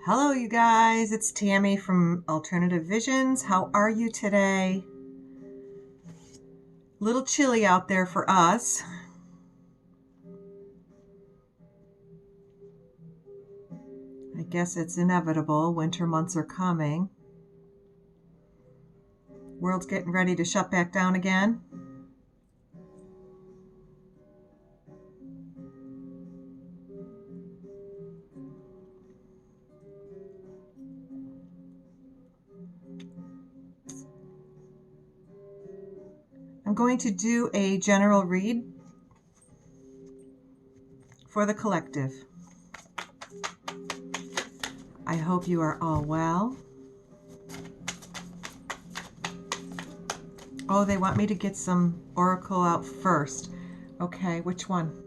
Hello, you guys. It's Tammy from Alternative Visions. How are you today? Little chilly out there for us. I guess it's inevitable. Winter months are coming. World's getting ready to shut back down again. I'm going to do a general read for the collective. I hope you are all well. Oh, they want me to get some oracle out first. Okay, which one?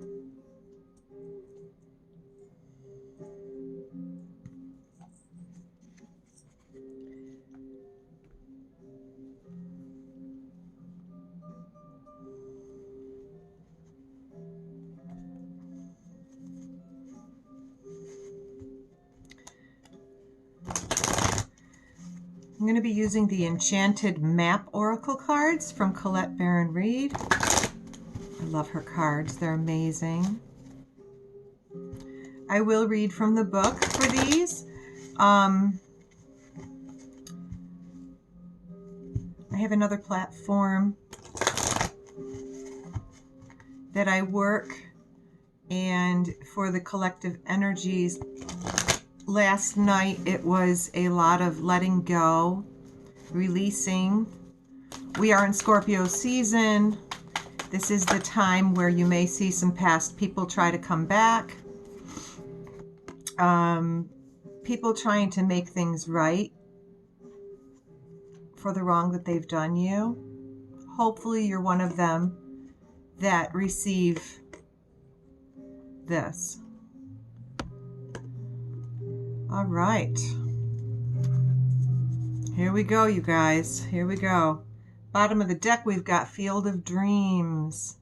I'm going to be using the Enchanted Map Oracle cards from Colette Baron Reid. I love her cards. They're amazing. I will read from the book for these. I have another platform that I work, and for the collective energies, last night it was a lot of letting go, releasing. We are in Scorpio season. This is the time where you may see some past people try to come back. People trying to make things right for the wrong that they've done you. Hopefully you're one of them that receive this. All right. Here we go, you guys. Here we go. Bottom of the deck, we've got Field of Dreams.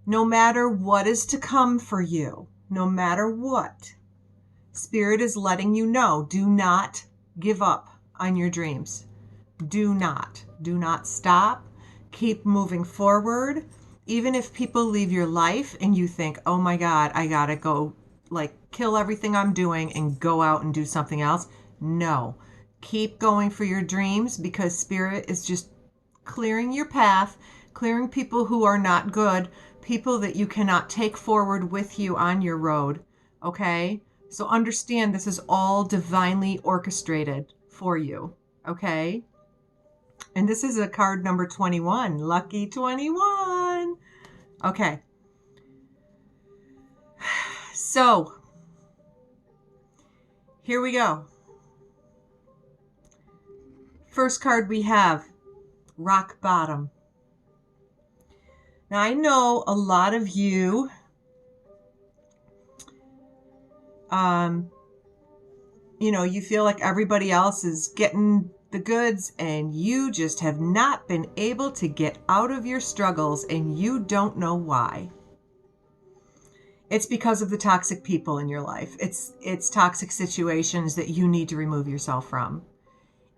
No matter what is to come for you, no matter what, Spirit is letting you know, do not give up on your dreams. Do not stop. Keep moving forward. Even if people leave your life and you think, oh my God, I gotta go kill everything I'm doing and go out and do something else. No, keep going for your dreams, because Spirit is just clearing your path, clearing people who are not good, people that you cannot take forward with you on your road. Okay? So understand this is all divinely orchestrated for you. Okay? And this is a card number 21. Lucky 21. Okay. So, here we go. First card we have, Rock Bottom. Now, I know a lot of you, you feel like everybody else is getting the goods and you just have not been able to get out of your struggles and you don't know why. It's because of the toxic people in your life. It's toxic situations that you need to remove yourself from.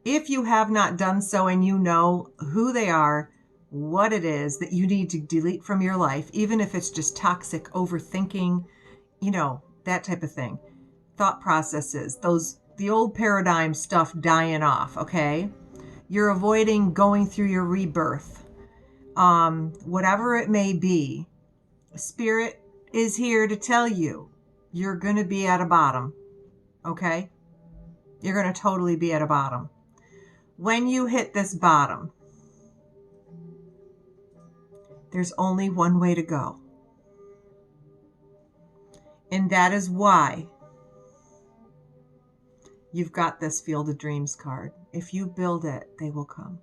If you have not done so and you know who they are, what it is that you need to delete from your life, even if it's just toxic overthinking, that type of thing. Thought processes, the old paradigm stuff dying off, okay? You're avoiding going through your rebirth. Whatever it may be, Spirit is here to tell you you're going to be at a bottom, okay? You're going to totally be at a bottom. When you hit this bottom, there's only one way to go. And that is why you've got this Field of Dreams card. If you build it, they will come.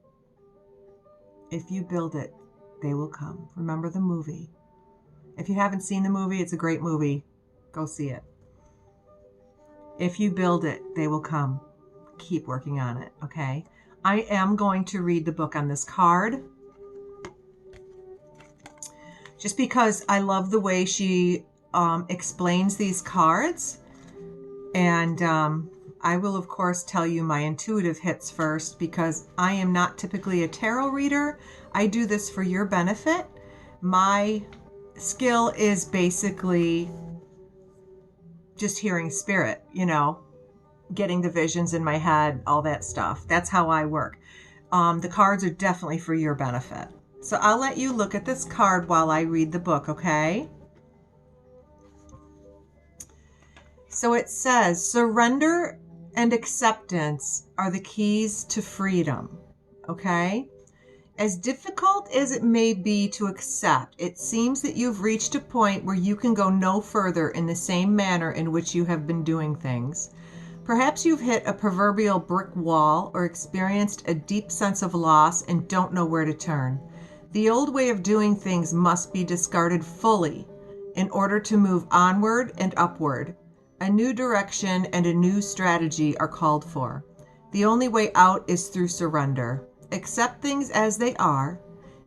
If you build it, they will come. Remember the movie. If you haven't seen the movie, it's a great movie. Go see it. If you build it, they will come. Keep working on it, okay? I am going to read the book on this card, just because I love the way she explains these cards. And I will, of course, tell you my intuitive hits first because I am not typically a tarot reader. I do this for your benefit. My skill is basically just hearing spirit, getting the visions in my head, all that stuff. That's how I work. The cards are definitely for your benefit. So I'll let you look at this card while I read the book, okay? So it says, surrender and acceptance are the keys to freedom, okay? As difficult as it may be to accept, it seems that you've reached a point where you can go no further in the same manner in which you have been doing things. Perhaps you've hit a proverbial brick wall or experienced a deep sense of loss and don't know where to turn. The old way of doing things must be discarded fully in order to move onward and upward. A new direction and a new strategy are called for. The only way out is through surrender. Accept things as they are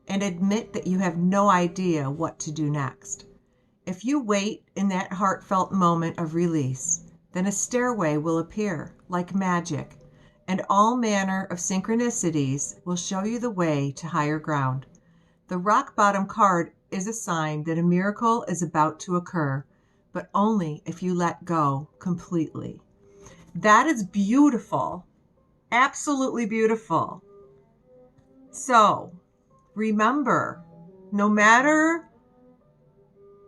and admit that you have no idea what to do next. If you wait in that heartfelt moment of release, then a stairway will appear like magic, and all manner of synchronicities will show you the way to higher ground. The rock bottom card is a sign that a miracle is about to occur, but only if you let go completely. That is beautiful. Absolutely beautiful. So, remember, no matter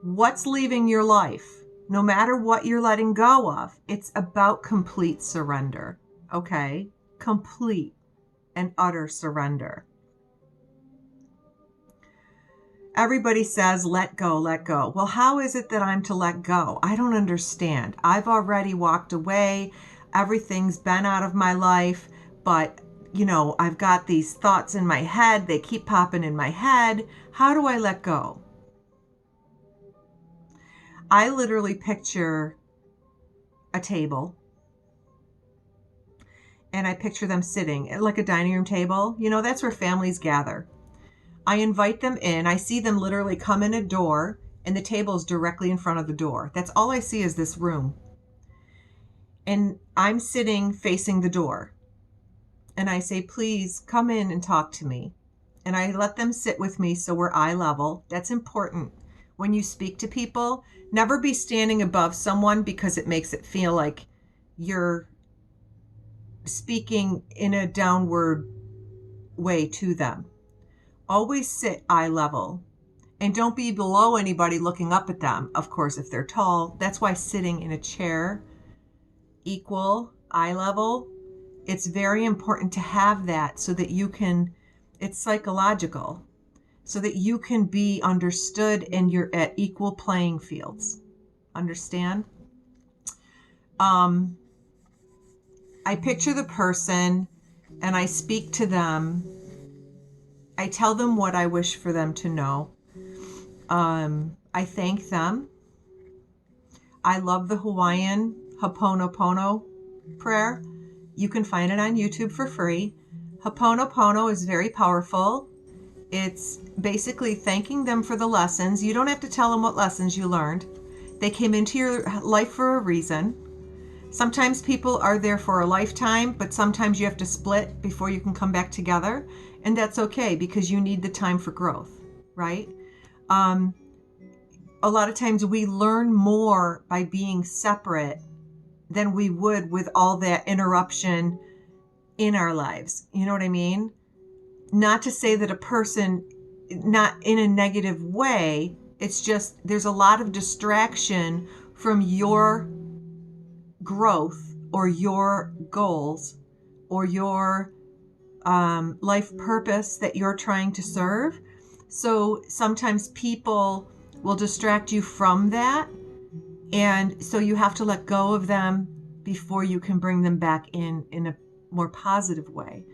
what's leaving your life, no matter what you're letting go of, it's about complete surrender, okay? Complete and utter surrender. Everybody says, let go, let go. Well, how is it that I'm to let go? I don't understand. I've already walked away. Everything's been out of my life, but I've got these thoughts in my head. They keep popping in my head. How do I let go? I literally picture a table and I picture them sitting at like a dining room table. That's where families gather. I invite them in. I see them literally come in a door and the table is directly in front of the door. That's all I see is this room. And I'm sitting facing the door. And I say, please come in and talk to me. And I let them sit with me so we're eye level. That's important. When you speak to people, never be standing above someone because it makes it feel like you're speaking in a downward way to them. Always sit eye level and don't be below anybody looking up at them. Of course, if they're tall, that's why sitting in a chair, equal eye level, it's very important to have that so that you can, it's psychological, so that you can be understood and you're at equal playing fields. Understand? I picture the person and I speak to them. I tell them what I wish for them to know. I thank them. I love the Hawaiian Ho'oponopono prayer. You can find it on YouTube for free. Ho'oponopono is very powerful. It's basically thanking them for the lessons. You don't have to tell them what lessons you learned. They came into your life for a reason. Sometimes people are there for a lifetime, but sometimes you have to split before you can come back together. And that's okay because you need the time for growth, right? A lot of times we learn more by being separate than we would with all that interruption in our lives. You know what I mean? Not to say that a person, not in a negative way, it's just there's a lot of distraction from your growth or your goals or your life purpose that you're trying to serve. So sometimes people will distract you from that. And so you have to let go of them before you can bring them back in a more positive way.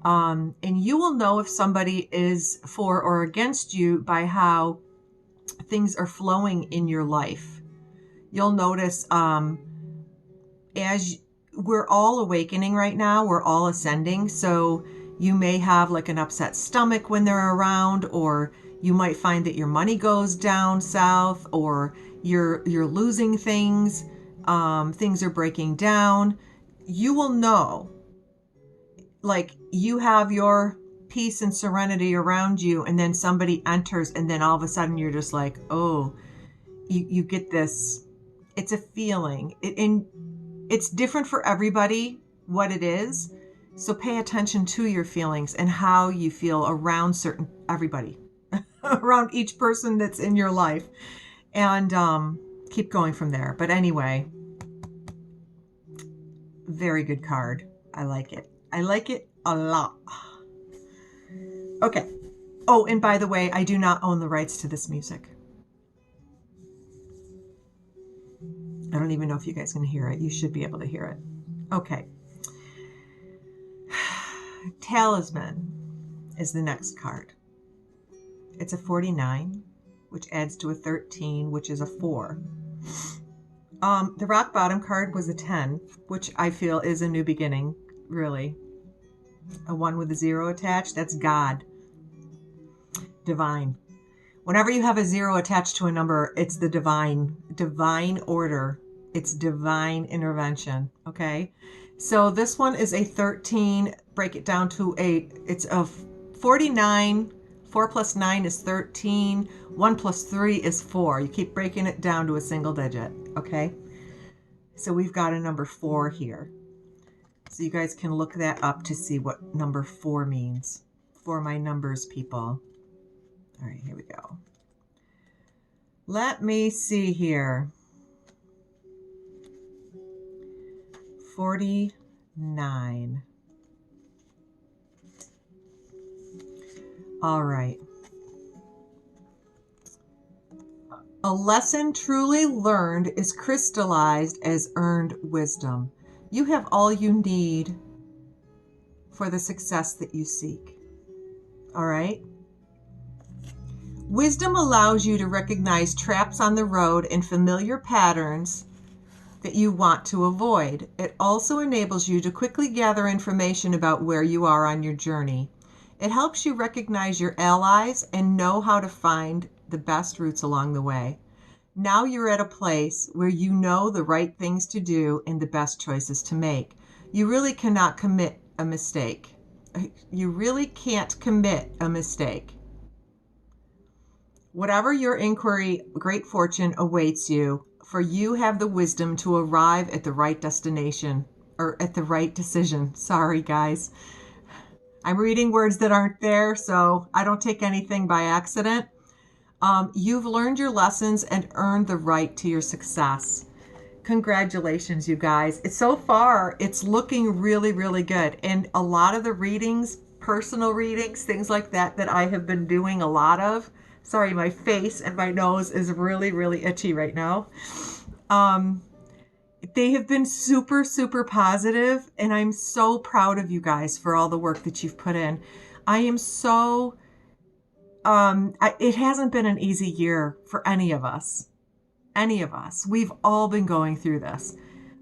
And you will know if somebody is for or against you by how things are flowing in your life. You'll notice as we're all awakening right now, we're all ascending. So you may have like an upset stomach when they're around, or you might find that your money goes down south, or you're losing things. things are breaking down, you will know, like, you have your peace and serenity around you, and then somebody enters, and then all of a sudden you're just like, oh, you get this, it's a feeling. And it's different for everybody what it is. So pay attention to your feelings and how you feel around everybody, around each person that's in your life, and keep going from there. But anyway, very good card. I like it. I like it a lot. Okay. Oh, and by the way, I do not own the rights to this music. I don't even know if you guys can hear it. You should be able to hear it. Okay. Talisman is the next card. It's a 49, which adds to a 13, which is a 4. The rock bottom card was a 10, which I feel is a new beginning, really. A 1 with a 0 attached, that's God. Divine. Whenever you have a 0 attached to a number, it's the divine order. It's divine intervention, okay? So this one is a 13, break it down to it's a 49, 4 plus 9 is 13, 1 plus 3 is 4. You keep breaking it down to a single digit, okay? So we've got a number 4 here. So you guys can look that up to see what number 4 means for my numbers people. All right, here we go. Let me see here. 49. All right. A lesson truly learned is crystallized as earned wisdom. You have all you need for the success that you seek. All right? Wisdom allows you to recognize traps on the road and familiar patterns that you want to avoid. It also enables you to quickly gather information about where you are on your journey. It helps you recognize your allies and know how to find the best routes along the way. Now you're at a place where you know the right things to do and the best choices to make. You really cannot commit a mistake. You really can't commit a mistake. Whatever your inquiry, great fortune awaits you, for you have the wisdom to arrive at the right destination, or at the right decision. Sorry, guys. I'm reading words that aren't there, so I don't take anything by accident. You've learned your lessons and earned the right to your success. Congratulations, you guys. So far, it's looking really, really good. And a lot of the readings, personal readings, things like that I have been doing a lot of. Sorry, my face and my nose is really, really itchy right now. They have been super, super positive, and I'm so proud of you guys for all the work that you've put in. I am so, it hasn't been an easy year for any of us. Any of us. We've all been going through this.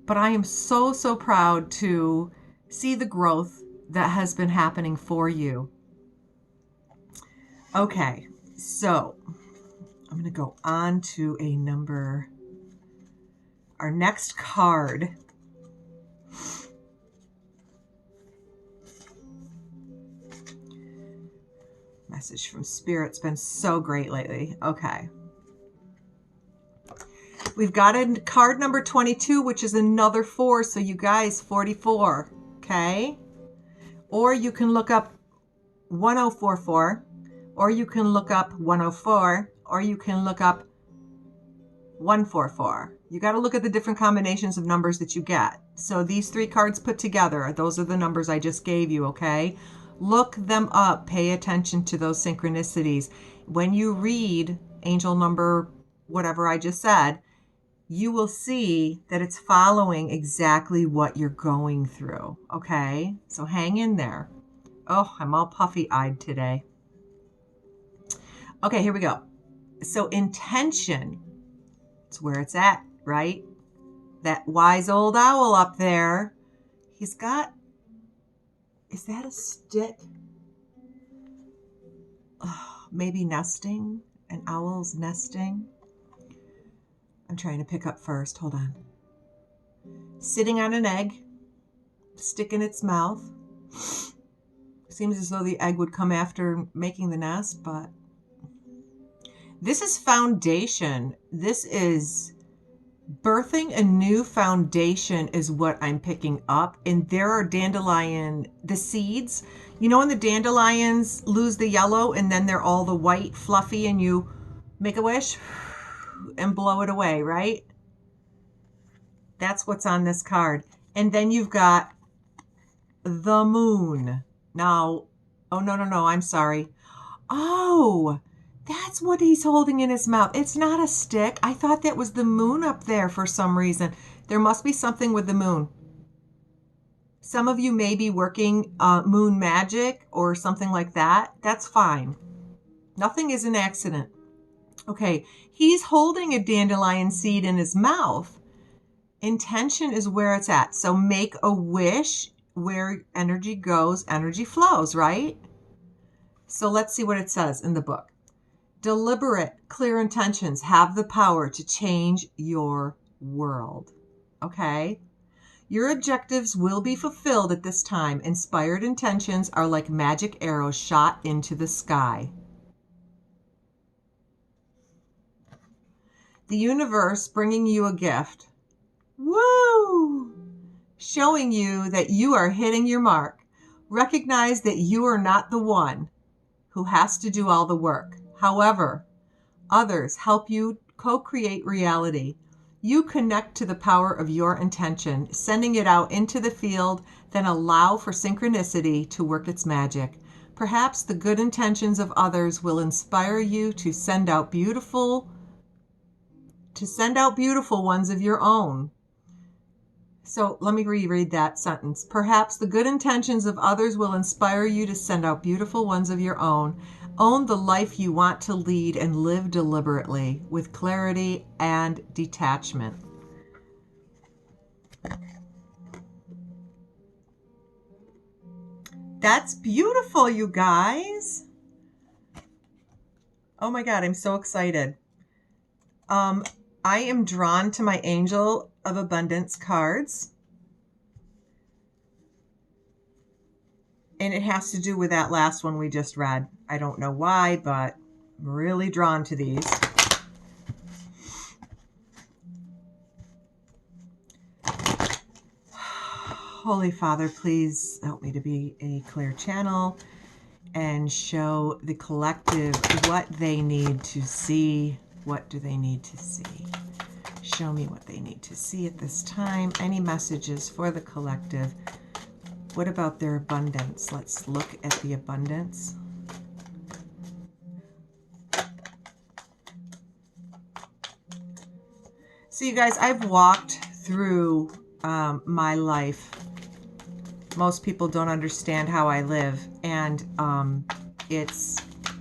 But I am so, so proud to see the growth that has been happening for you. Okay, so I'm going to go on to our next card. Message from Spirit's been so great lately. Okay. We've got a card number 22, which is another 4. So you guys, 44. Okay. Or you can look up 1044, or you can look up 104, or you can look up 144. You got to look at the different combinations of numbers that you get. So these 3 cards put together, those are the numbers I just gave you, okay? Look them up. Pay attention to those synchronicities. When you read angel number, whatever I just said, you will see that it's following exactly what you're going through, okay? So hang in there. Oh, I'm all puffy-eyed today. Okay, here we go. So intention, it's where it's at, right? That wise old owl up there, he's got, is that a stick? Oh, maybe nesting, an owl's nesting. I'm trying to pick up first, hold on. sitting on an egg, stick in its mouth. Seems as though the egg would come after making the nest, but this is foundation. This is birthing a new foundation is what I'm picking up. And there are dandelion, the seeds. You know when the dandelions lose the yellow and then they're all the white fluffy and you make a wish and blow it away, right? That's what's on this card. And then you've got the moon. Now, oh, no, I'm sorry. Oh, that's what he's holding in his mouth. It's not a stick. I thought that was the moon up there for some reason. There must be something with the moon. Some of you may be working moon magic or something like that. That's fine. Nothing is an accident. Okay, he's holding a dandelion seed in his mouth. Intention is where it's at. So make a wish. Where energy goes, energy flows, right? So let's see what it says in the book. Deliberate, clear intentions have the power to change your world. Okay? Your objectives will be fulfilled at this time. Inspired intentions are like magic arrows shot into the sky. The universe bringing you a gift. Woo! Showing you that you are hitting your mark. Recognize that you are not the one who has to do all the work. However, others help you co-create reality. You connect to the power of your intention, sending it out into the field, then allow for synchronicity to work its magic. Perhaps the good intentions of others will inspire you to send out beautiful ones of your own. So let me reread that sentence. Perhaps the good intentions of others will inspire you to send out beautiful ones of your own. Own the life you want to lead and live deliberately with clarity and detachment. That's beautiful, you guys. Oh my God, I'm so excited. I am drawn to my Angel of Abundance cards. And it has to do with that last one we just read. I don't know why, but I'm really drawn to these. Holy Father, please help me to be a clear channel and show the collective what they need to see. What do they need to see? Show me what they need to see at this time. Any messages for the collective? What about their abundance? Let's look at the abundance. So you guys, I've walked through my life. Most people don't understand how I live. And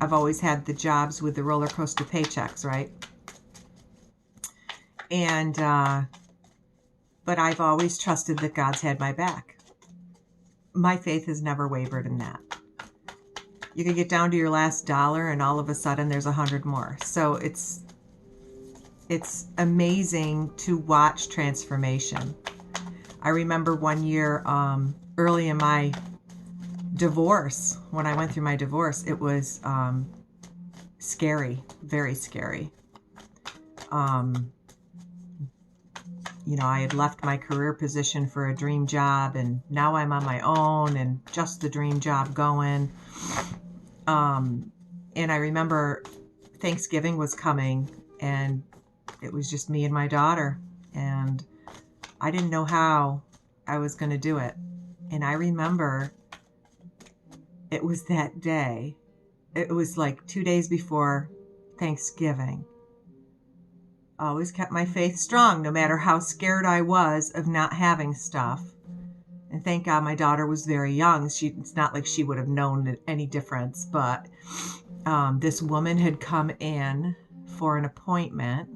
I've always had the jobs with the roller coaster paychecks, right? And, but I've always trusted that God's had my back. My faith has never wavered in that. You can get down to your last dollar and all of a sudden there's 100 more. So it's amazing to watch transformation. I remember one year, early in my divorce, when I went through my divorce, it was scary, very scary. You know, I had left my career position for a dream job, and now I'm on my own and just the dream job going. And I remember Thanksgiving was coming, and it was just me and my daughter, and I didn't know how I was going to do it. And I remember it was that day. It was like 2 days before Thanksgiving. I always kept my faith strong, no matter how scared I was of not having stuff. And thank God my daughter was very young. It's not like she would have known any difference, but this woman had come in for an appointment,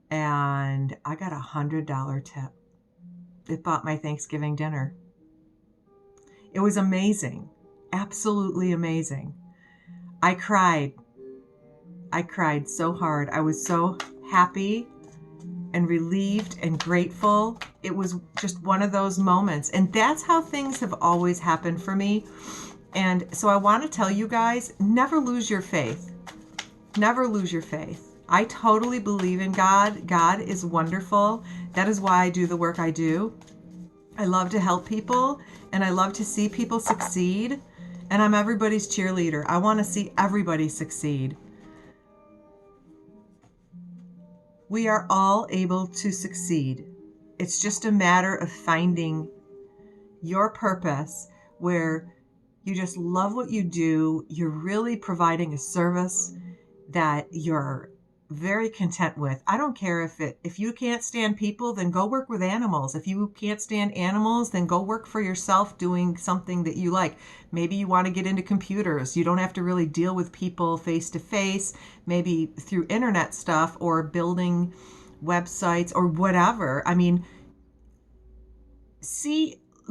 and I got $100 tip. It bought my Thanksgiving dinner. It was amazing. Absolutely amazing. I cried. I cried so hard. I was so happy and relieved and grateful. It was just one of those moments. And that's how things have always happened for me. And so I want to tell you guys, never lose your faith. Never lose your faith. I totally believe in God. God is wonderful. That is why I do the work I do. I love to help people, and I love to see people succeed. And I'm everybody's cheerleader. I want to see everybody succeed. We are all able to succeed. It's just a matter of finding your purpose where you just love what you do. You're really providing a service that you're very content with. I don't care if you can't stand people, then go work with animals. If you can't stand animals, then go work for yourself doing something that you like. Maybe you want to get into computers. You don't have to really deal with people face to face, maybe through internet stuff or building websites or whatever. I mean,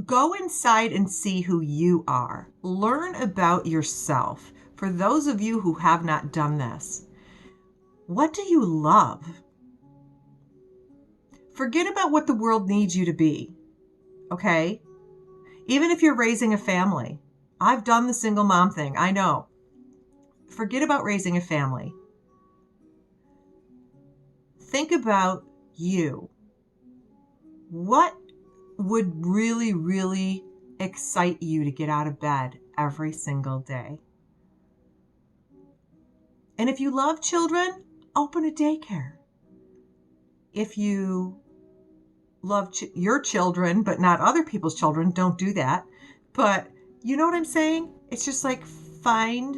go inside and see who you are. Learn about yourself. For those of you who have not done this, what do you love? Forget about what the world needs you to be, okay? Even if you're raising a family. I've done the single mom thing, I know. Forget about raising a family. Think about you. What would really, really excite you to get out of bed every single day? And if you love children, open a daycare. If you love your children, but not other people's children, don't do that. But you know what I'm saying? It's just like find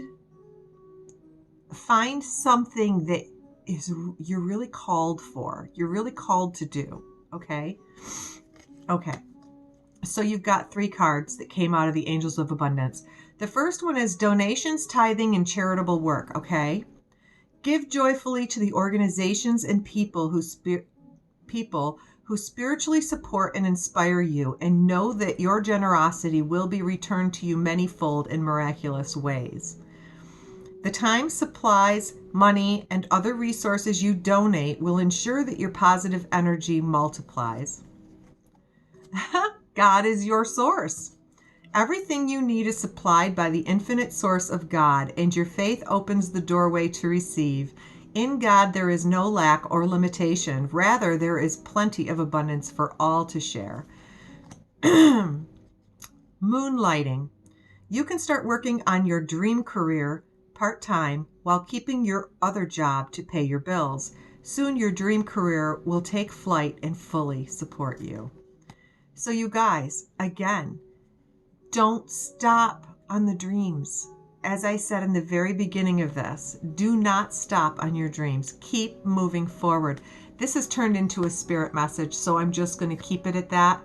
something that you're really called for. You're really called to do. Okay? Okay. So you've got 3 cards that came out of the Angels of Abundance. The first one is donations, tithing, and charitable work. Okay? Give joyfully to the organizations and people who spiritually support and inspire you, and know that your generosity will be returned to you manyfold in miraculous ways. The time, supplies, money, and other resources you donate will ensure that your positive energy multiplies. God is your source. Everything you need is supplied by the infinite source of God, and your faith opens the doorway to receive. In God, there is no lack or limitation. Rather, there is plenty of abundance for all to share. Moonlighting. You can start working on your dream career part-time while keeping your other job to pay your bills. Soon, your dream career will take flight and fully support you. So you guys, again, don't stop on the dreams. As I said in the very beginning of this, do not stop on your dreams. Keep moving forward. This has turned into a spirit message, so I'm just going to keep it at that.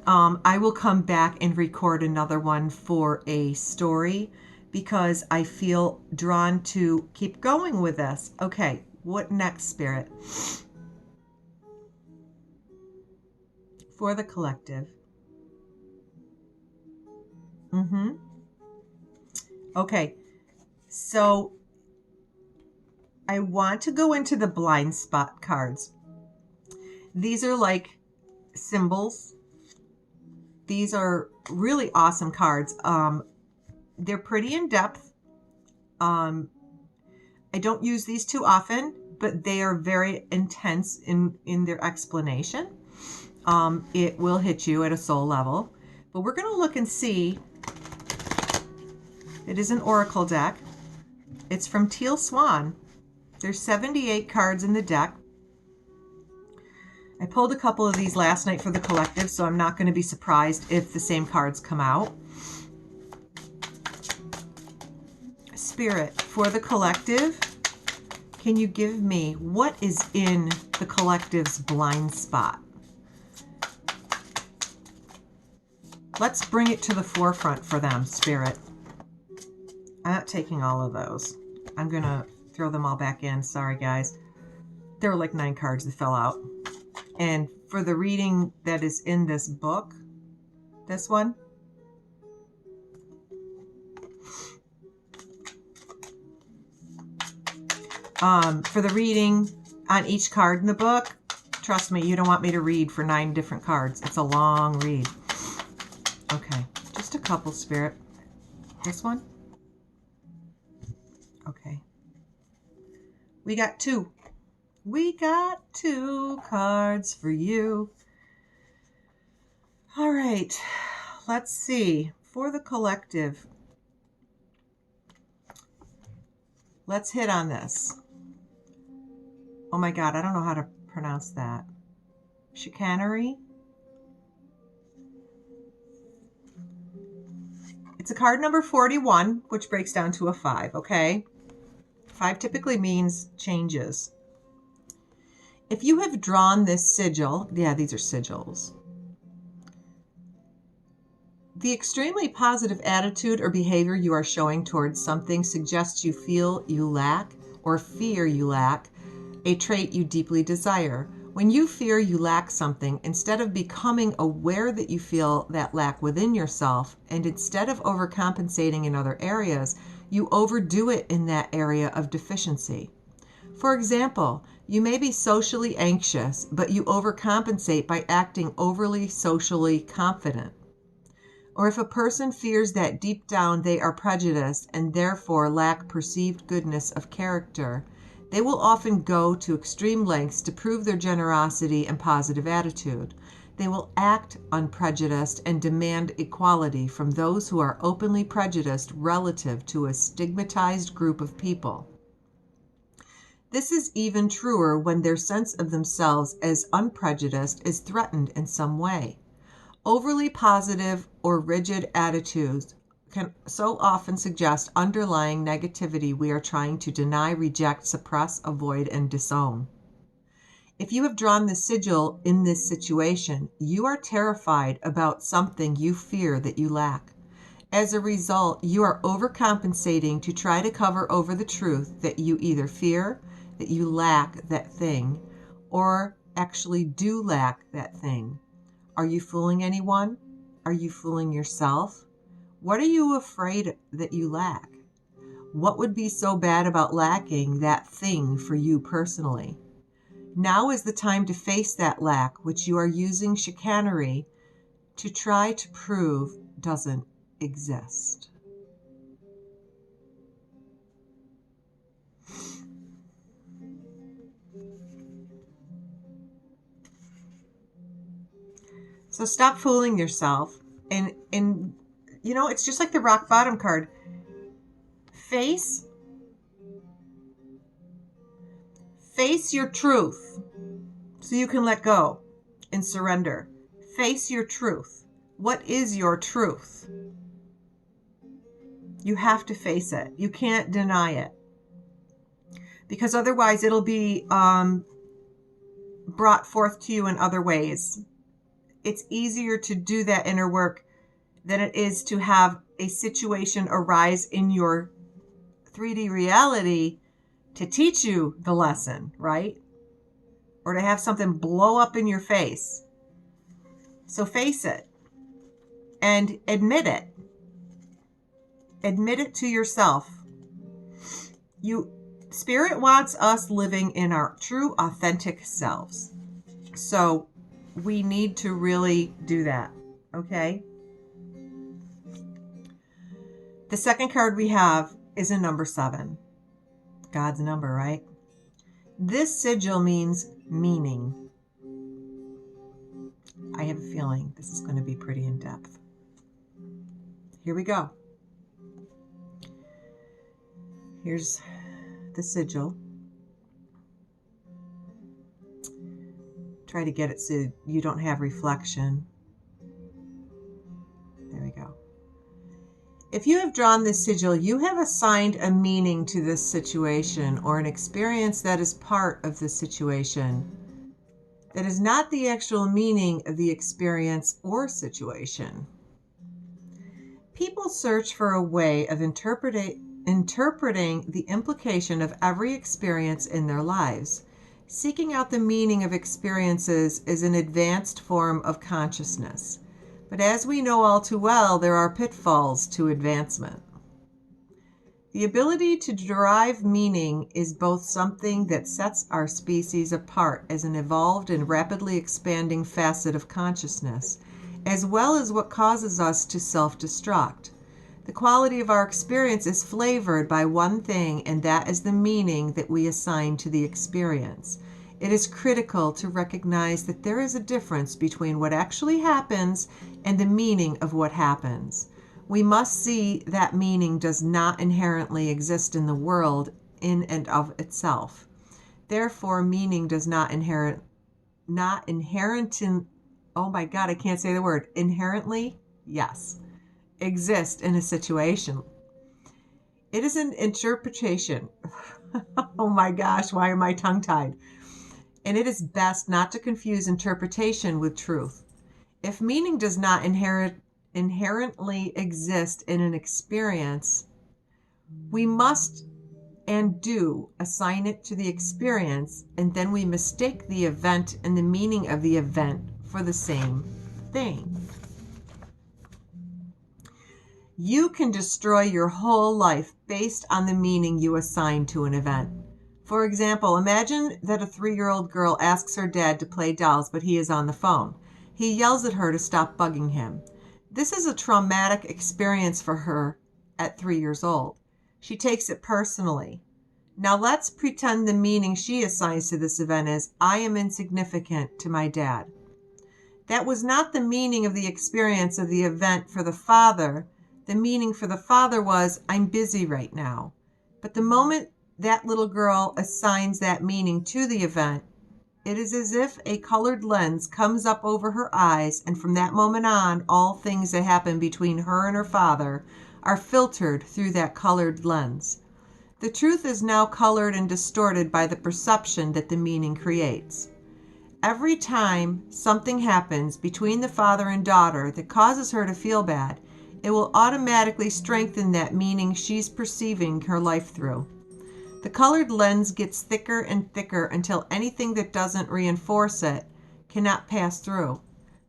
I will come back and record another one for a story because I feel drawn to keep going with this. Okay, what next, Spirit? For the collective. Okay, so I want to go into the blind spot cards. These are like symbols. These are really awesome cards. They're pretty in depth. I don't use these too often, but they are very intense in their explanation. It will hit you at a soul level. But we're going to look and see. It is an oracle deck. It's from Teal Swan. There's 78 cards in the deck. I pulled a couple of these last night for the collective, so I'm not going to be surprised if the same cards come out. Spirit, for the collective, can you give me what is in the collective's blind spot? Let's bring it to the forefront for them, Spirit. I'm not taking all of those. I'm going to throw them all back in. Sorry, guys. There were like 9 cards that fell out. And for the reading that is in this book, this one, for the reading on each card in the book, Trust me, you don't want me to read for 9 different cards. It's a long read. Okay, just a couple, Spirit. This one? Okay. We got 2. We got 2 cards for you. All right, let's see. For the collective, let's hit on this. Oh my God, I don't know how to pronounce that. Chicanery? It's a card number 41, which breaks down to a 5, okay? 5 typically means changes. If you have drawn this sigil, yeah, these are sigils. The extremely positive attitude or behavior you are showing towards something suggests you feel you lack or fear you lack a trait you deeply desire. When you fear you lack something, instead of becoming aware that you feel that lack within yourself, and instead of overcompensating in other areas, you overdo it in that area of deficiency. For example, you may be socially anxious, but you overcompensate by acting overly socially confident. Or if a person fears that deep down they are prejudiced and therefore lack perceived goodness of character, they will often go to extreme lengths to prove their generosity and positive attitude. They will act unprejudiced and demand equality from those who are openly prejudiced relative to a stigmatized group of people. This is even truer when their sense of themselves as unprejudiced is threatened in some way. Overly positive or rigid attitudes can so often suggest underlying negativity we are trying to deny, reject, suppress, avoid, and disown. If you have drawn the sigil in this situation, you are terrified about something you fear that you lack. As a result, you are overcompensating to try to cover over the truth that you either fear that you lack that thing or actually do lack that thing. Are you fooling anyone? Are you fooling yourself? What are you afraid that you lack? What would be so bad about lacking that thing for you personally? Now is the time to face that lack, which you are using chicanery to try to prove doesn't exist. So stop fooling yourself. And you know, it's just like the rock bottom card. Face your truth so you can let go and surrender. Face your truth. What is your truth? You have to face it. You can't deny it. Because otherwise it'll be brought forth to you in other ways. It's easier to do that inner work than it is to have a situation arise in your 3D reality to teach you the lesson, right? Or to have something blow up in your face. So face it and admit it. Admit it to yourself. Spirit wants us living in our true, authentic selves. So we need to really do that, okay? The second card we have is a number 7. God's number, right? This sigil means meaning. I have a feeling this is going to be pretty in depth. Here we go. Here's the sigil. Try to get it so you don't have reflection. There we go. If you have drawn this sigil, you have assigned a meaning to this situation or an experience that is part of the situation that is not the actual meaning of the experience or situation. People search for a way of interpreting the implication of every experience in their lives. Seeking out the meaning of experiences is an advanced form of consciousness. But as we know all too well, there are pitfalls to advancement. The ability to derive meaning is both something that sets our species apart as an evolved and rapidly expanding facet of consciousness, as well as what causes us to self-destruct. The quality of our experience is flavored by one thing, and that is the meaning that we assign to the experience. It is critical to recognize that there is a difference between what actually happens and the meaning of what happens. We must see that meaning does not inherently exist in the world in and of itself. Therefore, meaning does not inherent in, oh my God, I can't say the word, inherently, yes, exist in a situation. It is an interpretation. Oh my gosh, why am I tongue-tied? And it is best not to confuse interpretation with truth. If meaning does not inherently exist in an experience, we must and do assign it to the experience, and then we mistake the event and the meaning of the event for the same thing. You can destroy your whole life based on the meaning you assign to an event. For example, imagine that a 3-year-old girl asks her dad to play dolls, but he is on the phone. He yells at her to stop bugging him. This is a traumatic experience for her at 3 years old. She takes it personally. Now let's pretend the meaning she assigns to this event is, I am insignificant to my dad. That was not the meaning of the experience of the event for the father. The meaning for the father was, I'm busy right now. But the moment that little girl assigns that meaning to the event, it is as if a colored lens comes up over her eyes, and from that moment on, all things that happen between her and her father are filtered through that colored lens. The truth is now colored and distorted by the perception that the meaning creates. Every time something happens between the father and daughter that causes her to feel bad, it will automatically strengthen that meaning she's perceiving her life through. The colored lens gets thicker and thicker until anything that doesn't reinforce it cannot pass through.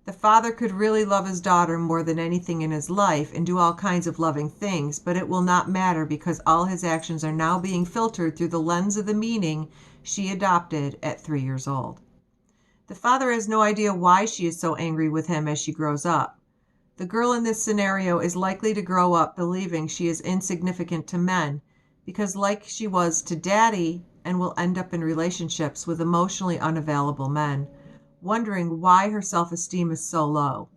The father could really love his daughter more than anything in his life and do all kinds of loving things, but it will not matter because all his actions are now being filtered through the lens of the meaning she adopted at 3 years old. The father has no idea why she is so angry with him as she grows up. The girl in this scenario is likely to grow up believing she is insignificant to men because, like she was to daddy, and will end up in relationships with emotionally unavailable men, wondering why her self-esteem is so low.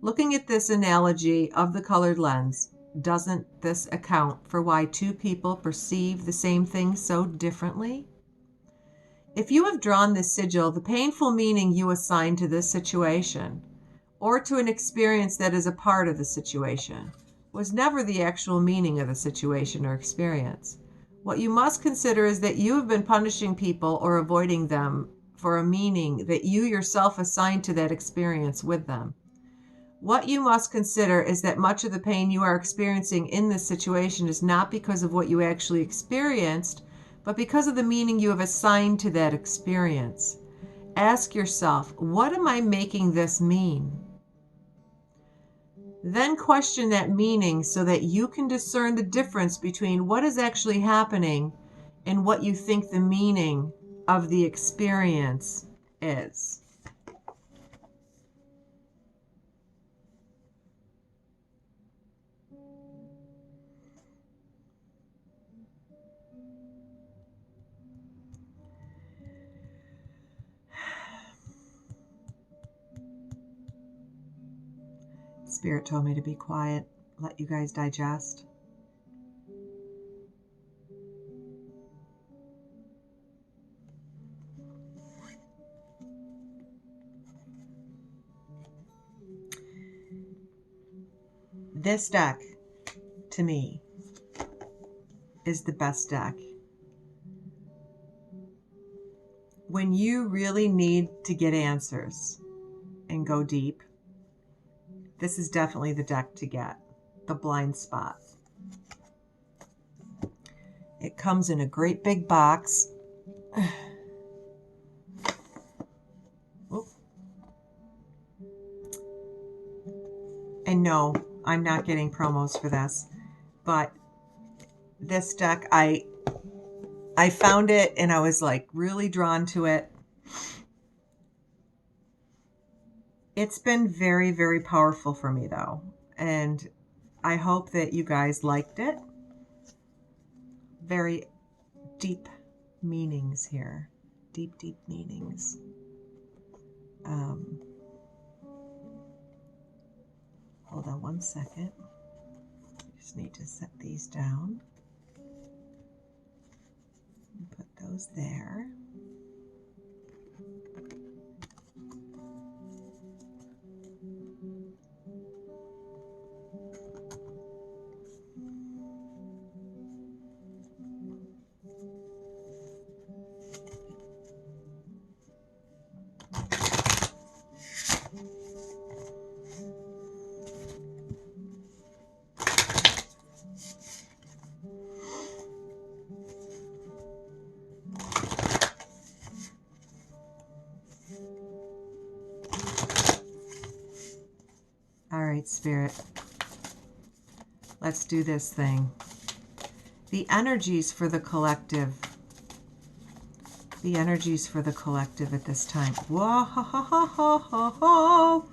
Looking at this analogy of the colored lens, doesn't this account for why two people perceive the same thing so differently? If you have drawn this sigil, the painful meaning you assign to this situation, or to an experience that is a part of the situation, was never the actual meaning of the situation or experience. What you must consider is that you have been punishing people or avoiding them for a meaning that you yourself assigned to that experience with them. What you must consider is that much of the pain you are experiencing in this situation is not because of what you actually experienced, but because of the meaning you have assigned to that experience. Ask yourself, what am I making this mean? Then question that meaning so that you can discern the difference between what is actually happening and what you think the meaning of the experience is. Spirit told me to be quiet, let you guys digest. This deck, to me, is the best deck. When you really need to get answers and go deep, this is definitely the deck to get. The Blind Spot. It comes in a great big box. And no, I'm not getting promos for this, but this deck. I found it and I was like really drawn to it. It's been very, very powerful for me though. And I hope that you guys liked it. Very deep meanings here. Deep, deep meanings. Hold on one second. Just need to set these down. Put those there. All right, Spirit. Let's do this thing. The energies for the collective. The energies for the collective at this time. Whoa, ho, ho, ho, ho, ho, ho.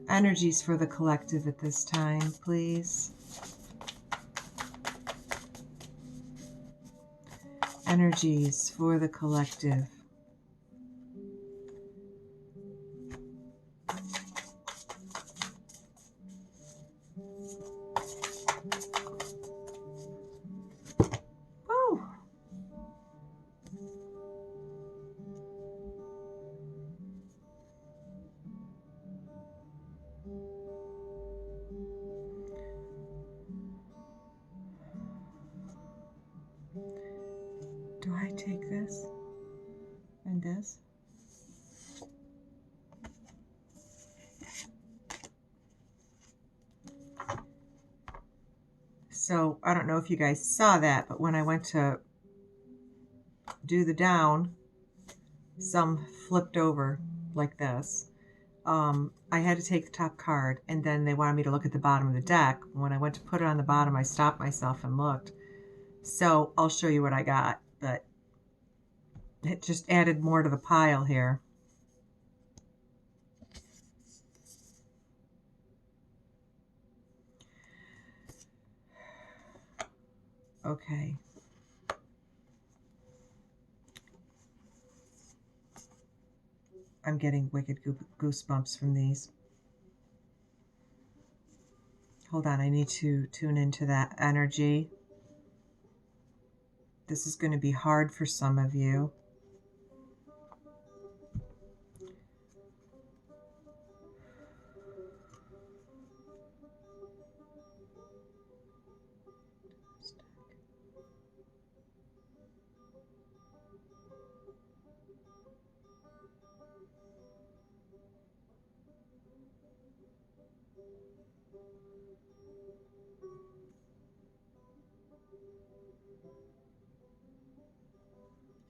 Energies for the collective at this time, please. Energies for the collective. Oh. Do I take this and this? So I don't know if you guys saw that, but when I went to do the down, some flipped over like this. I had to take the top card, and then they wanted me to look at the bottom of the deck. When I went to put it on the bottom, I stopped myself and looked. So I'll show you what I got, but it just added more to the pile here. Okay. I'm getting wicked goosebumps from these. Hold on, I need to tune into that energy. This is going to be hard for some of you.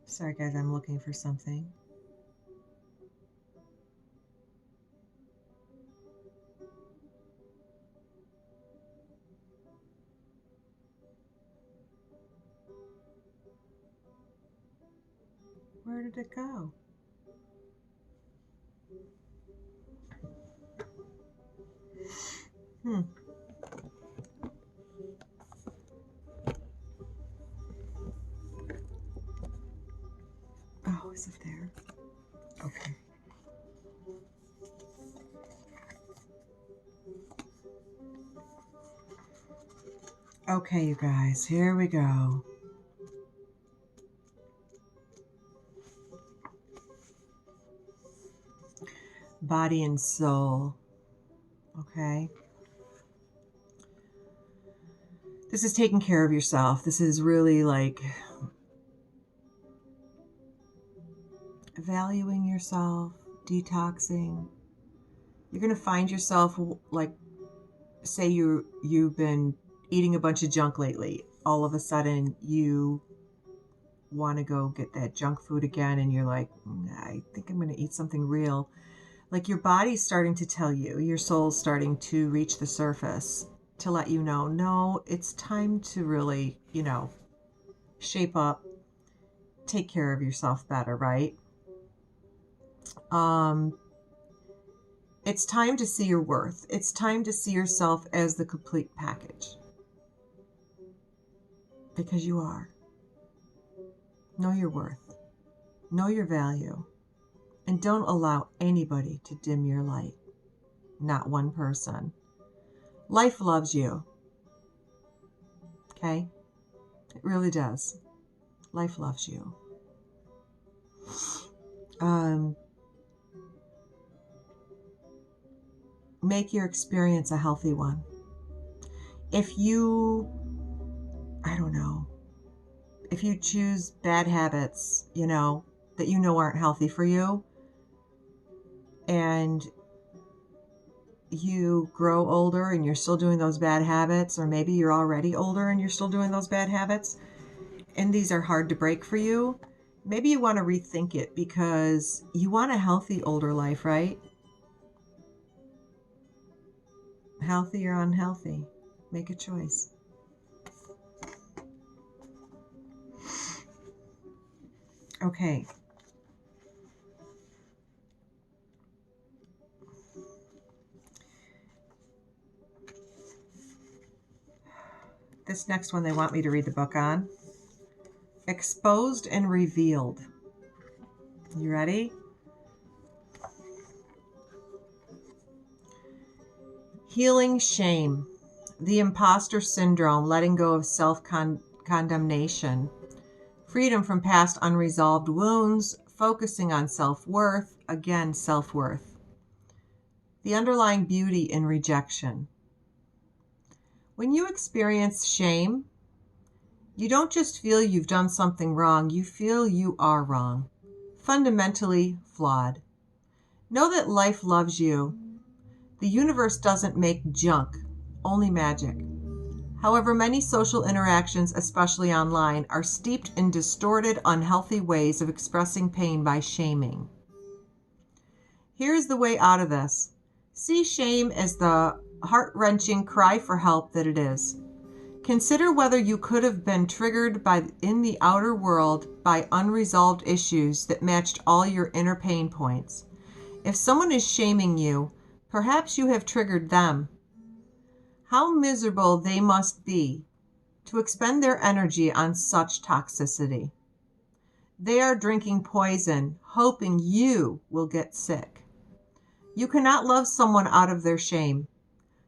Sorry guys, I'm looking for something. Where did it go? Oh, is it there? Okay. Okay, you guys, here we go. Body and soul. Okay. This is taking care of yourself. This is really like valuing yourself, detoxing. You're going to find yourself like, say you've been eating a bunch of junk lately. All of a sudden you want to go get that junk food again and you're like, I think I'm going to eat something real. Like your body's starting to tell you, your soul's starting to reach the surface to let you know, no, it's time to really, shape up, take care of yourself better, right? It's time to see your worth. It's time to see yourself as the complete package. Because you are. Know your worth. Know your value. And don't allow anybody to dim your light. Not one person. Life loves you. Okay? It really does. Life loves you. Make your experience a healthy one. If you, I don't know, if you choose bad habits, that aren't healthy for you, and you grow older and you're still doing those bad habits, or maybe you're already older and you're still doing those bad habits, and these are hard to break for you, maybe you want to rethink it because you want a healthy older life, right? Healthy or unhealthy, make a choice. Okay. This next one they want me to read the book on. Exposed and Revealed. You ready? Healing shame. The imposter syndrome, letting go of self-condemnation. Freedom from past unresolved wounds, focusing on self-worth. Again, self-worth. The underlying beauty in rejection. When you experience shame, you don't just feel you've done something wrong, you feel you are wrong. Fundamentally flawed. Know that life loves you. The universe doesn't make junk, only magic. However, many social interactions, especially online, are steeped in distorted, unhealthy ways of expressing pain by shaming. Here's the way out of this. See shame as the heart-wrenching cry for help that it is. Consider whether you could have been triggered in the outer world by unresolved issues that matched all your inner pain points. If someone is shaming you, perhaps you have triggered them. How miserable they must be to expend their energy on such toxicity. They are drinking poison, hoping you will get sick. You cannot love someone out of their shame.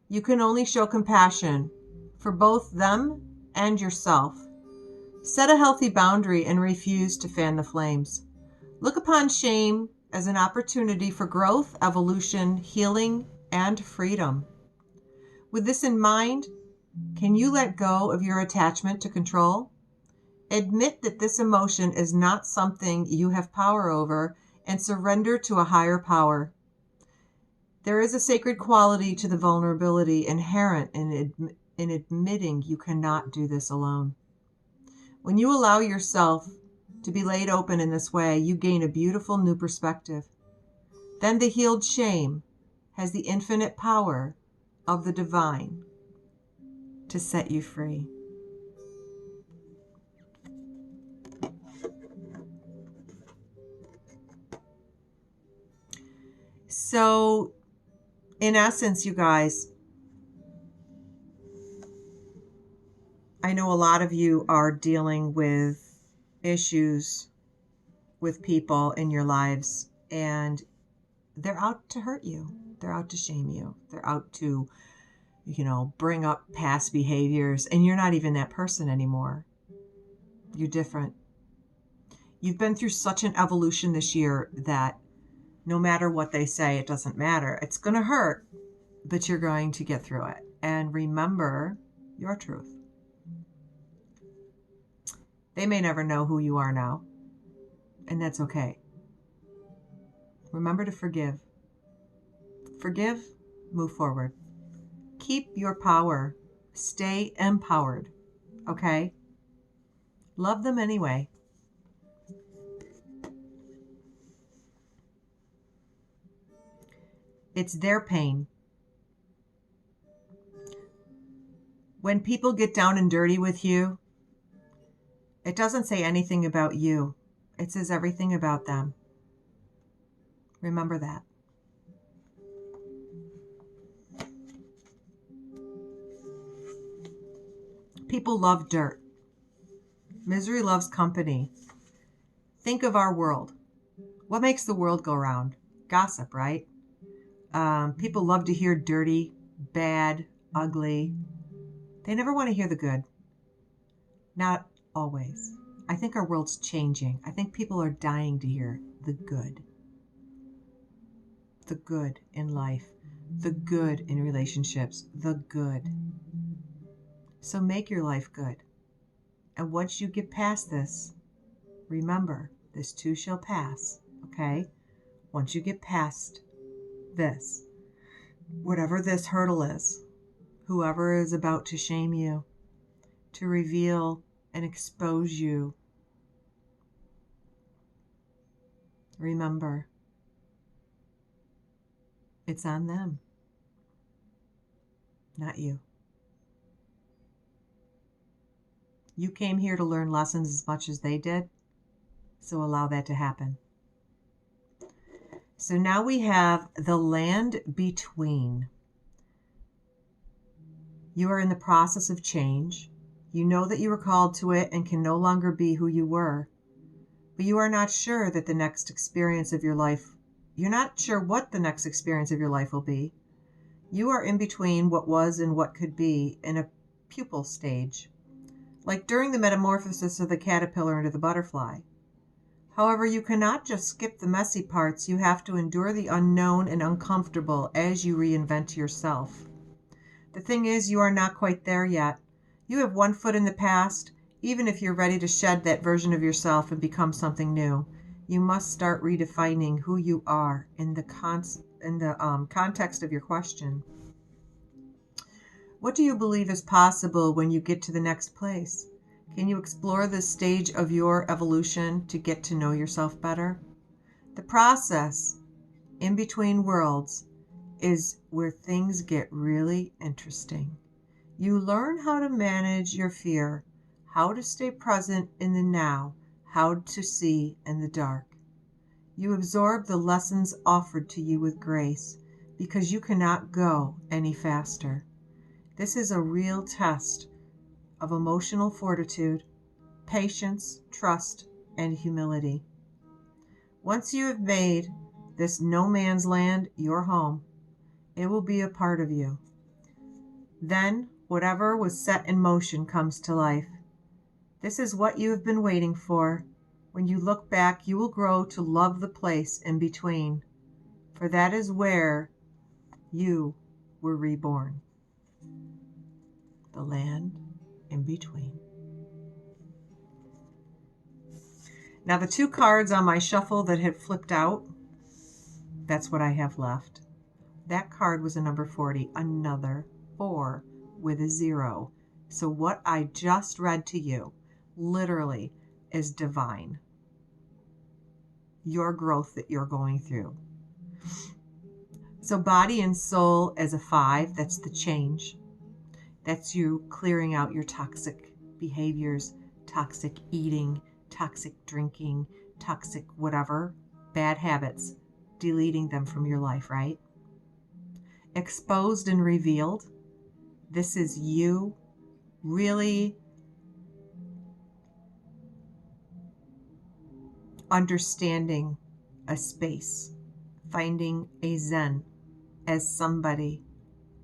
You can only show compassion for both them and yourself. Set a healthy boundary and refuse to fan the flames. Look upon shame as an opportunity for growth, evolution, healing, and freedom. With this in mind, can you let go of your attachment to control? Admit that this emotion is not something you have power over and surrender to a higher power. There is a sacred quality to the vulnerability inherent in admitting you cannot do this alone. When you allow yourself to be laid open in this way, you gain a beautiful new perspective. Then the healed shame has the infinite power of the divine to set you free. So, in essence, you guys, I know a lot of you are dealing with issues with people in your lives, and they're out to hurt you. They're out to shame you. They're out to, bring up past behaviors, and you're not even that person anymore. You're different. You've been through such an evolution this year that no matter what they say, it doesn't matter. It's going to hurt, but you're going to get through it. And remember your truth. They may never know who you are now, and that's okay. Remember to forgive. Forgive, move forward. Keep your power. Stay empowered, okay? Love them anyway. It's their pain. When people get down and dirty with you, it doesn't say anything about you. It says everything about them. Remember that. People love dirt. Misery loves company. Think of our world. What makes the world go round? Gossip, right? People love to hear dirty, bad, ugly. They never want to hear the good. Not always. I think our world's changing. I think people are dying to hear the good. The good in life. The good in relationships. The good. So make your life good. And once you get past this, remember, this too shall pass. Okay? Once you get past this, whatever this hurdle is, whoever is about to shame you, to reveal and expose you, remember, it's on them, not you. You came here to learn lessons as much as they did, so allow that to happen. So now we have the land between. You are in the process of change. You know that you were called to it and can no longer be who you were. But you are not sure that the next experience of your life, you're not sure what the next experience of your life will be. You are in between what was and what could be in a pupal stage, like during the metamorphosis of the caterpillar into the butterfly. However, you cannot just skip the messy parts. You have to endure the unknown and uncomfortable as you reinvent yourself. The thing is, you are not quite there yet. You have one foot in the past. Even if you're ready to shed that version of yourself and become something new, you must start redefining who you are in the context of your question. What do you believe is possible when you get to the next place? Can you explore this stage of your evolution to get to know yourself better? The process in between worlds is where things get really interesting. You learn how to manage your fear, how to stay present in the now, how to see in the dark. You absorb the lessons offered to you with grace because you cannot go any faster. This is a real test of emotional fortitude, patience, trust, and humility. Once you have made this no man's land your home, it will be a part of you. Then, whatever was set in motion comes to life. This is what you have been waiting for. When you look back, you will grow to love the place in between, for that is where you were reborn. The land in between. Now, the two cards on my shuffle that had flipped out, that's what I have left. That card was a number 40, another 4 with a 0. So what I just read to you literally is divine. Your growth that you're going through. So body and soul as a 5, that's the change. That's you clearing out your toxic behaviors, toxic eating, toxic drinking, toxic whatever, bad habits, deleting them from your life, right? Exposed and revealed. This is you really understanding a space, finding a zen as somebody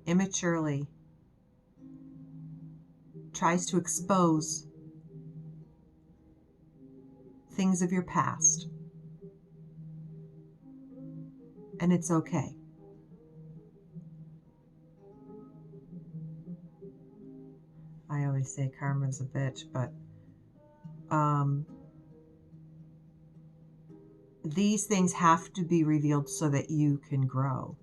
immaturely tries to expose things of your past. And it's okay. I always say karma's a bitch, but these things have to be revealed so that you can grow.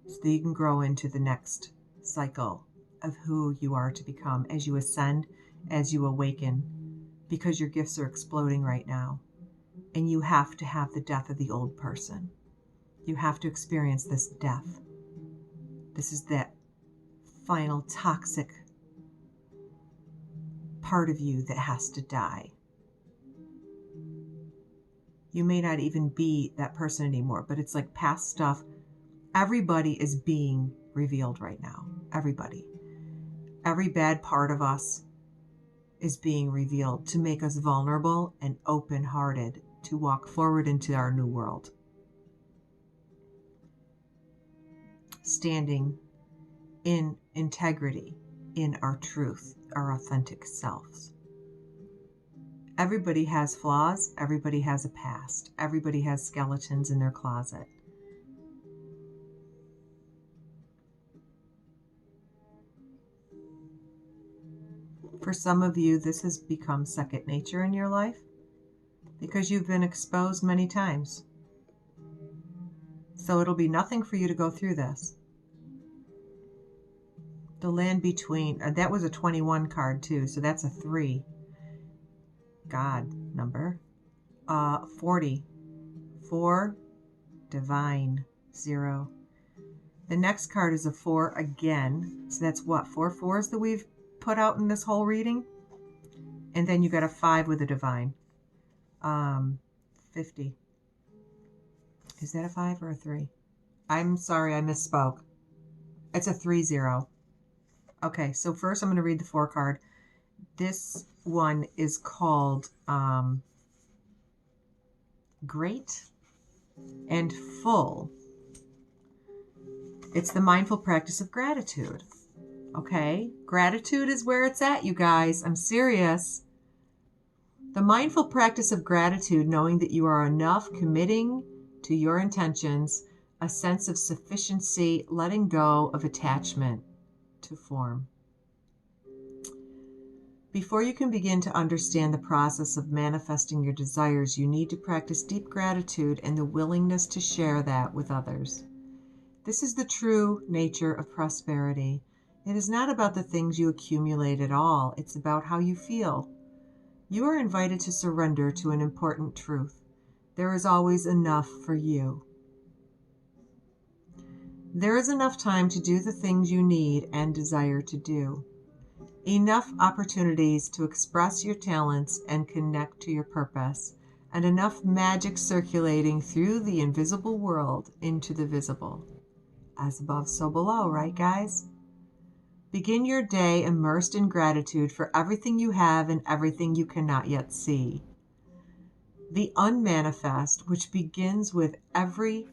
So that you can grow into the next cycle of who you are to become as you ascend, as you awaken, because your gifts are exploding right now. And you have to have the death of the old person. You have to experience this death. This is that final toxic part of you that has to die. You may not even be that person anymore, but it's like past stuff. Everybody is being revealed right now. Everybody. Every bad part of us is being revealed to make us vulnerable and open-hearted to walk forward into our new world. Standing in integrity, in our truth, our authentic selves. Everybody has flaws. Everybody has a past. Everybody has skeletons in their closet. For some of you, this has become second nature in your life because you've been exposed many times. So it'll be nothing for you to go through this. The land between, that was a 21 card too, so that's a 3. God number. 40. 4, divine, 0. The next card is a 4 again. So that's what, 4 4s that we've put out in this whole reading? And then you got a 5 with a divine. 50. Is that a 5 or a 3? I'm sorry, I misspoke. It's a 3 0. Okay, so first I'm going to read the 4 card. This one is called Great and Full. It's the mindful practice of gratitude. Okay, gratitude is where it's at, you guys. I'm serious. The mindful practice of gratitude, knowing that you are enough, committing to your intentions, a sense of sufficiency, letting go of attachment to form. Before you can begin to understand the process of manifesting your desires, you need to practice deep gratitude and the willingness to share that with others. This is the true nature of prosperity. It is not about the things you accumulate at all. It's about how you feel. You are invited to surrender to an important truth. There is always enough for you. There is enough time to do the things you need and desire to do. Enough opportunities to express your talents and connect to your purpose, and enough magic circulating through the invisible world into the visible. As above, so below, right, guys? Begin your day immersed in gratitude for everything you have and everything you cannot yet see. The unmanifest, which begins with every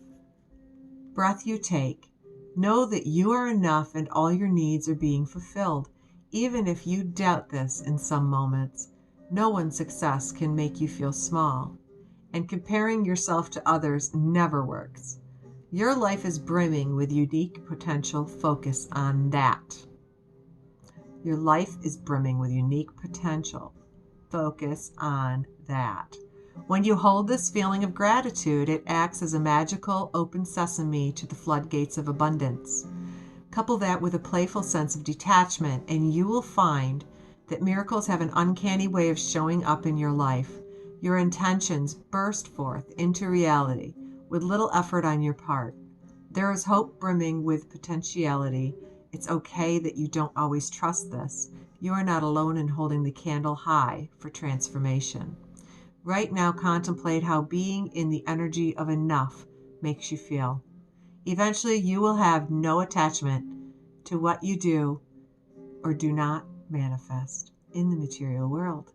breath you take. Know that you are enough and all your needs are being fulfilled. Even if you doubt this in some moments, no one's success can make you feel small, and comparing yourself to others never works. Your life is brimming with unique potential. Focus on that. Your life is brimming with unique potential. Focus on that. When you hold this feeling of gratitude, it acts as a magical open sesame to the floodgates of abundance. Couple that with a playful sense of detachment, and you will find that miracles have an uncanny way of showing up in your life. Your intentions burst forth into reality with little effort on your part. There is hope brimming with potentiality. It's okay that you don't always trust this. You are not alone in holding the candle high for transformation. Right now, contemplate how being in the energy of enough makes you feel. Eventually, you will have no attachment to what you do or do not manifest in the material world.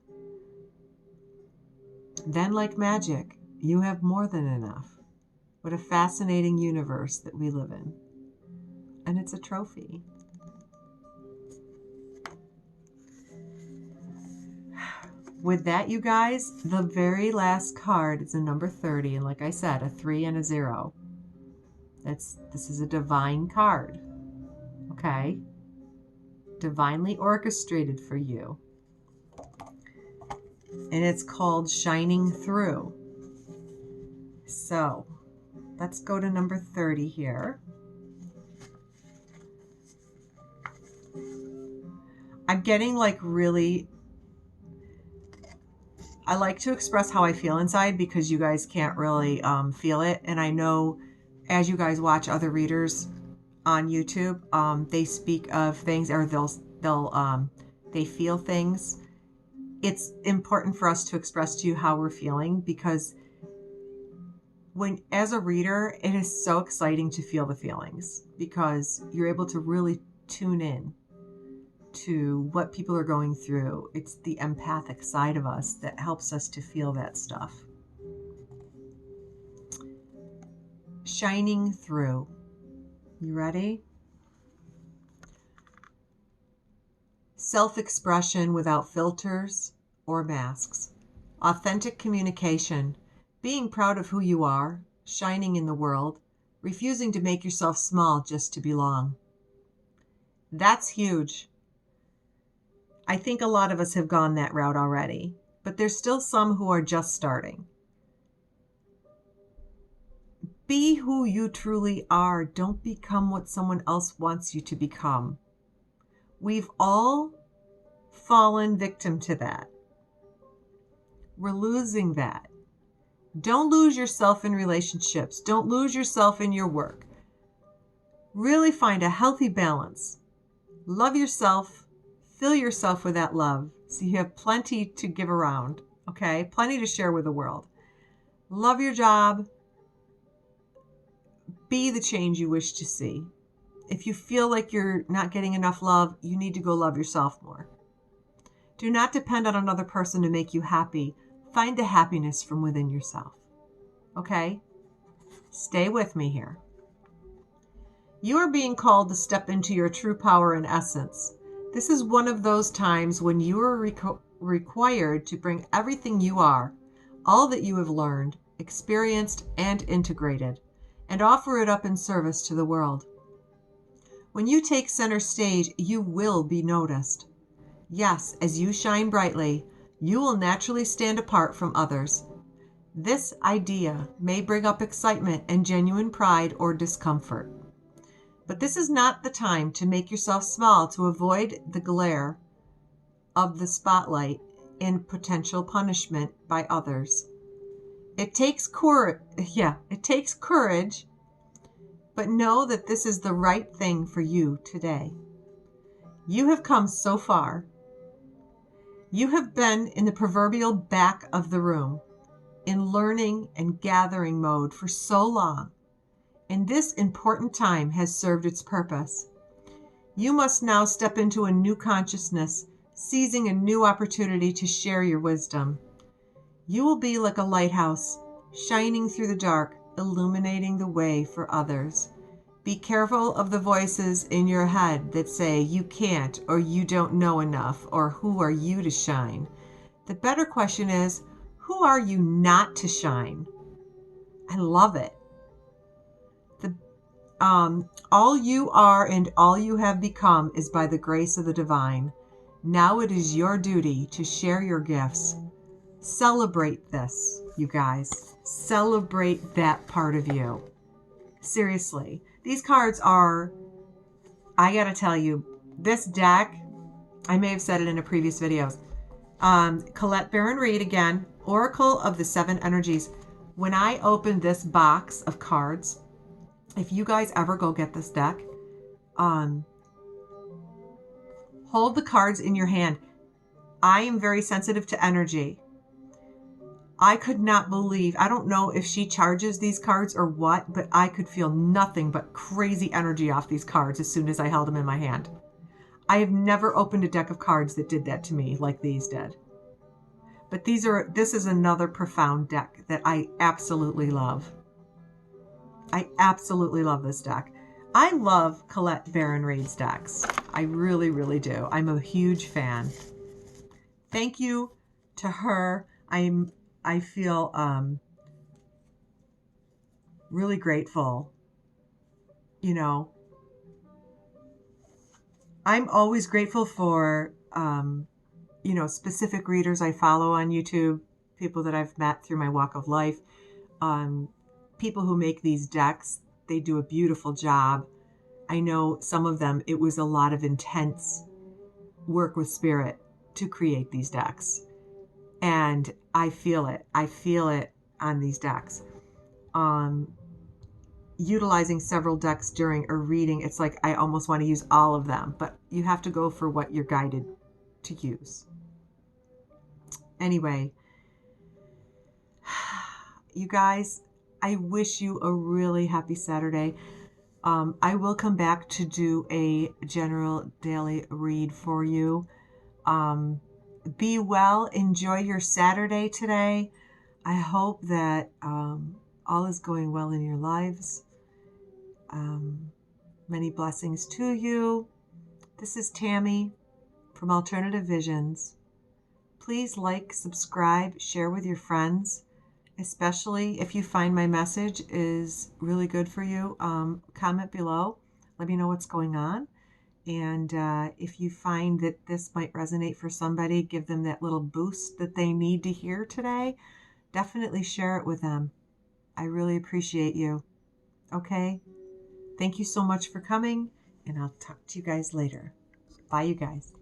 Then, like magic, you have more than enough. What a fascinating universe that we live in. And it's a trophy. With that, you guys, the very last card is a number 30. And like I said, a 3 and a 0. This is a divine card. Okay? Divinely orchestrated for you. And it's called Shining Through. So, let's go to number 30 here. I'm getting like really... I like to express how I feel inside because you guys can't really feel it. And I know as you guys watch other readers on YouTube, they speak of things, or they feel things. It's important for us to express to you how we're feeling, because as a reader, it is so exciting to feel the feelings, because you're able to really tune in to what people are going through. It's the empathic side of us that helps us to feel that stuff. Shining through. You ready? Self-expression without filters or masks. Authentic communication. Being proud of who you are, shining in the world, refusing to make yourself small just to belong. That's huge. I think a lot of us have gone that route already, but there's still some who are just starting. Be who you truly are. Don't become what someone else wants you to become. We've all fallen victim to that. We're losing that. Don't lose yourself in relationships. Don't lose yourself in your work. Really find a healthy balance. Love yourself. Fill yourself with that love so you have plenty to give around, okay? Plenty to share with the world. Love your job. Be the change you wish to see. If you feel like you're not getting enough love, you need to go love yourself more. Do not depend on another person to make you happy. Find the happiness from within yourself. Okay? Stay with me here. You are being called to step into your true power and essence. This is one of those times when you are required to bring everything you are, all that you have learned, experienced, and integrated, and offer it up in service to the world. When you take center stage, you will be noticed. Yes, as you shine brightly, you will naturally stand apart from others. This idea may bring up excitement and genuine pride or discomfort. But this is not the time to make yourself small to avoid the glare of the spotlight and potential punishment by others. It takes courage, but know that this is the right thing for you today. You have come so far. You have been in the proverbial back of the room, in learning and gathering mode for so long, and this important time has served its purpose. You must now step into a new consciousness, seizing a new opportunity to share your wisdom. You will be like a lighthouse, shining through the dark, illuminating the way for others. Be careful of the voices in your head that say you can't, or you don't know enough, or who are you to shine? The better question is, who are you not to shine? I love it. All you are and all you have become is by the grace of the divine. Now it is your duty to share your gifts. Celebrate this, you guys. Celebrate that part of you. Seriously. These cards are, I gotta tell you, this deck, I may have said it in a previous videos. Colette Baron-Reid again, Oracle of the Seven Energies. When I opened this box of cards, if you guys ever go get this deck, hold the cards in your hand. I am very sensitive to energy. I could not believe, I don't know if she charges these cards or what, but I could feel nothing but crazy energy off these cards as soon as I held them in my hand. I have never opened a deck of cards that did that to me like these did. But this is another profound deck that I absolutely love. I absolutely love this deck. I love Colette Baron-Reid's decks. I really, really do. I'm a huge fan. Thank you to her. I feel really grateful. You know, I'm always grateful for, specific readers I follow on YouTube, people that I've met through my walk of life, people who make these decks. They do a beautiful job. I know some of them, it was a lot of intense work with spirit to create these decks. And I feel it. I feel it on these decks. utilizing several decks during a reading, it's like I almost want to use all of them, but you have to go for what you're guided to use. Anyway, you guys, I wish you a really happy Saturday. I will come back to do a general daily read for you. Be well. Enjoy your Saturday today. I hope that all is going well in your lives. Many blessings to you. This is Tammy from Alternative Visions. Please like, subscribe, share with your friends, especially if you find my message is really good for you. Comment below. Let me know what's going on. And if you find that this might resonate for somebody, give them that little boost that they need to hear today. Definitely share it with them. I really appreciate you. Okay? Thank you so much for coming, and I'll talk to you guys later. Bye, you guys.